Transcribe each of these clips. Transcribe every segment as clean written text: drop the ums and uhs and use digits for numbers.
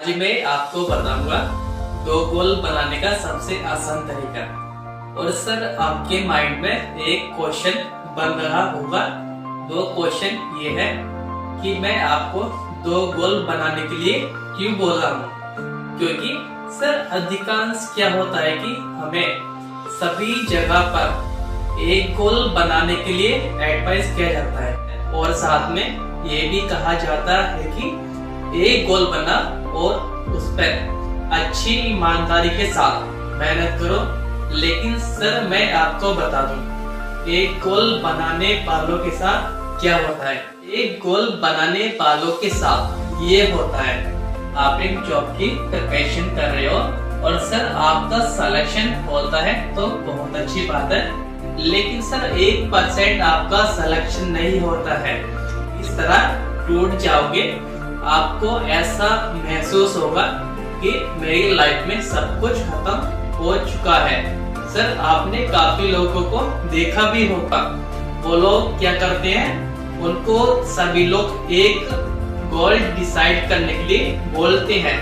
आज मैं आपको बताऊंगा दो गोल बनाने का सबसे आसान तरीका। और सर आपके माइंड में एक क्वेश्चन बन रहा होगा। दो क्वेश्चन ये है कि मैं आपको दो गोल बनाने के लिए क्यों बोल रहा हूँ। क्योंकि सर अधिकांश क्या होता है कि हमें सभी जगह पर एक गोल बनाने के लिए एडवाइस किया जाता है और साथ में ये भी कहा जाता है कि एक गोल बना और उस पर अच्छी ईमानदारी के साथ मेहनत करो। लेकिन सर मैं आपको बता दूं एक गोल बनाने वालों के साथ क्या होता है। एक गोल बनाने वालों के साथ ये होता है, आप एक जॉब की प्रिपरेशन कर रहे हो और सर आपका सिलेक्शन होता है तो बहुत अच्छी बात है। लेकिन सर 1% आपका सिलेक्शन नहीं होता है, इस तरह टूट जाओगे। आपको ऐसा महसूस होगा कि मेरी लाइफ में सब कुछ खत्म हो चुका है। सर आपने काफी लोगों को देखा भी होगा, वो लोग क्या करते हैं, उनको सभी लोग एक गोल डिसाइड करने के लिए बोलते हैं।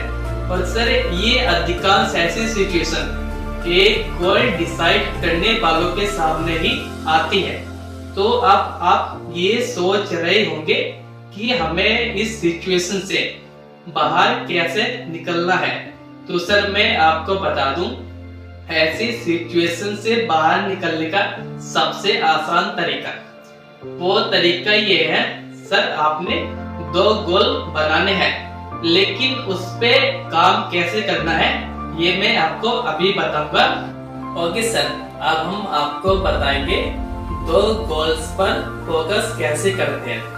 और सर ये अधिकांश ऐसी सिचुएशन एक गोल डिसाइड करने वालों के सामने ही आती है। तो आप ये सोच रहे होंगे कि हमें इस सिचुएशन से बाहर कैसे निकलना है। तो सर मैं आपको बता दूं ऐसी सिचुएशन से बाहर निकलने का सबसे आसान तरीका वो तरीका ये है, सर आपने दो गोल बनाने हैं लेकिन उस पे काम कैसे करना है ये मैं आपको अभी बताऊंगा। ओके सर, अब हम आपको बताएंगे दो गोल्स पर फोकस कैसे करते हैं।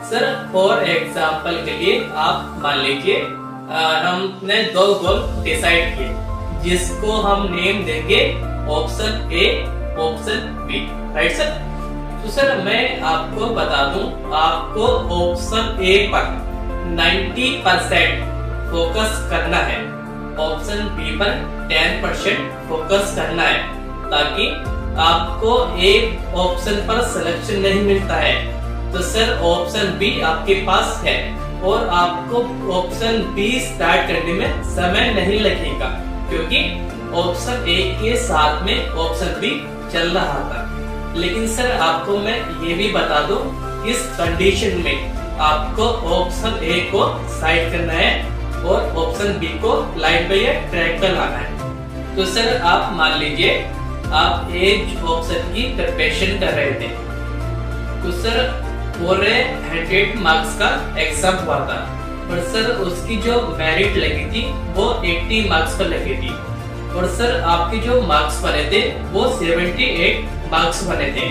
सर फॉर एग्जाम्पल के लिए आप मान लीजिए हमने दो गोल डिसाइड किए जिसको हम नेम देंगे option A option B, right sir. तो सर मैं आपको बता दूं आपको ऑप्शन ए पर 90% फोकस करना है, ऑप्शन बी पर 10% फोकस करना है, ताकि आपको एक ऑप्शन पर सिलेक्शन नहीं मिलता है तो सर ऑप्शन बी आपके पास है और आपको ऑप्शन बी स्टार्ट करने में समय नहीं लगेगा क्योंकि ऑप्शन ए के साथ में ऑप्शन बी चल रहा था। लेकिन सर आपको मैं ये भी बता दूं इस कंडीशन में आपको ऑप्शन ए को साइड करना है और ऑप्शन बी को लाइन पे या ट्रैक पर लाना है। तो सर आप मान लीजिए आप एक ऑप्शन की प्रिपरेशन कर रहे थे तो सर पूरे 100 मार्क्स का एग्जाम हुआ था और सर उसकी जो मेरिट लगी थी वो 80 मार्क्स पर लगी थी और सर आपके जो मार्क्स बने थे वो 78 मार्क्स बने थे।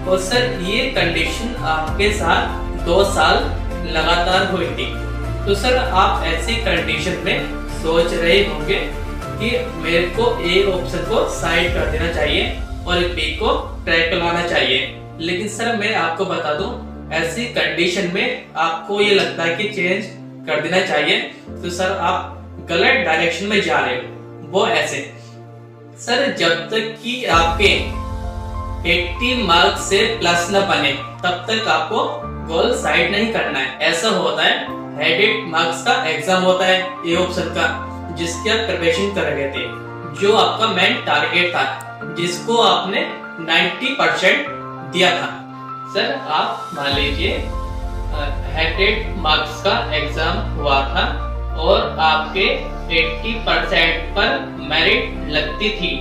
और सर ये कंडीशन आपके साथ 2 साल लगातार हुई थी। तो सर आप ऐसी कंडीशन में सोच रहे होंगे कि मेरे को ए ऑप्शन को साइड कर देना चाहिए और बी को ट्रैक पर लाना चाहिए। लेकिन सर मैं आपको बता दूं ऐसी कंडीशन में आपको ये लगता है कि चेंज कर देना चाहिए तो सर आप गलत डायरेक्शन में जा रहे हो। वो ऐसे सर जब तक कि आपके 80 मार्क्स से प्लस न बने तब तक आपको गोल साइड नहीं करना है। ऐसा होता है 100 मार्क्स का एग्जाम होता है ए ऑप्शन का जिसके आप प्रिपरेशन कर रहे थे, जो आपका मेन टारगेट था जिसको आपने 90% दिया था। सर आप मान लीजिए 100 मार्क्स का एग्जाम हुआ था और आपके 80% पर मेरिट लगती थी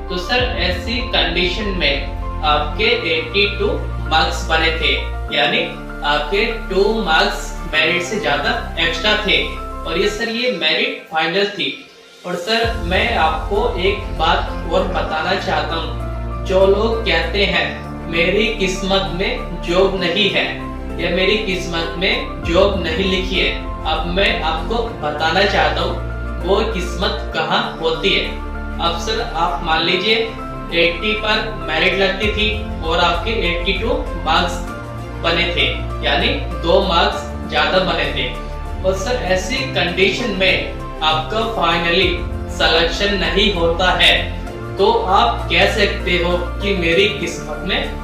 तो सर ऐसी कंडीशन में आपके 82 मार्क्स बने थे, यानी आपके 2 मार्क्स मेरिट से ज्यादा एक्स्ट्रा थे और ये सर ये मेरिट फाइनल थी। और सर मैं आपको एक बात और बताना चाहता हूँ, जो लोग कहते हैं मेरी किस्मत में जॉब नहीं है या मेरी किस्मत में जॉब नहीं लिखी है, अब मैं आपको बताना चाहता हूँ वो किस्मत कहाँ होती है। अब सर आप मान लीजिए 80 पर मेरिट लगती थी और आपके 82 मार्क्स बने थे, यानी 2 मार्क्स ज्यादा बने थे और सर ऐसी कंडीशन में आपका फाइनली सिलेक्शन नहीं होता है तो आप कह सकते हो कि मेरी किस्मत में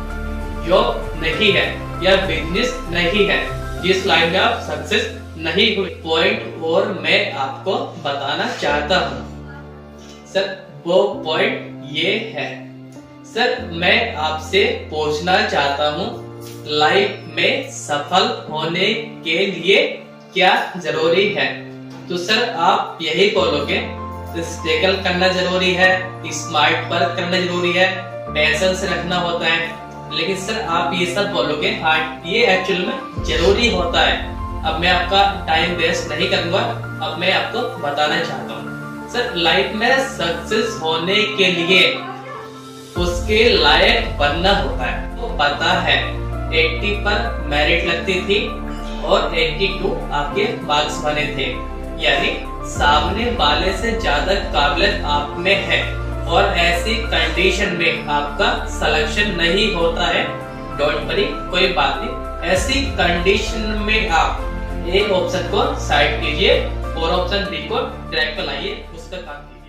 जॉब नहीं है या बिजनेस नहीं है, जिस लाइन में आप सक्सेस नहीं हुई पॉइंट और मैं आपको बताना चाहता हूँ। सर वो पॉइंट ये है, सर मैं आपसे पूछना चाहता हूँ लाइफ में सफल होने के लिए क्या जरूरी है? तो सर आप यही बोलोगे स्ट्रगल करना जरूरी है, स्मार्ट वर्क करना जरूरी है, पैशंस रखना होता है। लेकिन सर आप ये सब बोलोगे हाँ ये एक्चुअल में जरूरी होता है। अब मैं आपका टाइम वेस्ट नहीं करूंगा, अब मैं आपको बताना चाहता हूँ। सर लाइफ में सक्सेस होने के लिए उसके लायक बनना होता है। तो पता है 80 पर मेरिट लगती थी और 82 आपके मार्क्स बने थे, यानी सामने वाले से ज्यादा काबिलियत आप में है और ऐसी कंडीशन में आपका सिलेक्शन नहीं होता है। डोंट वरी, कोई बात नहीं। ऐसी कंडीशन में आप ए ऑप्शन को साइड कीजिए और ऑप्शन बी को ट्रैक पर लाइए, उसका काम कीजिए।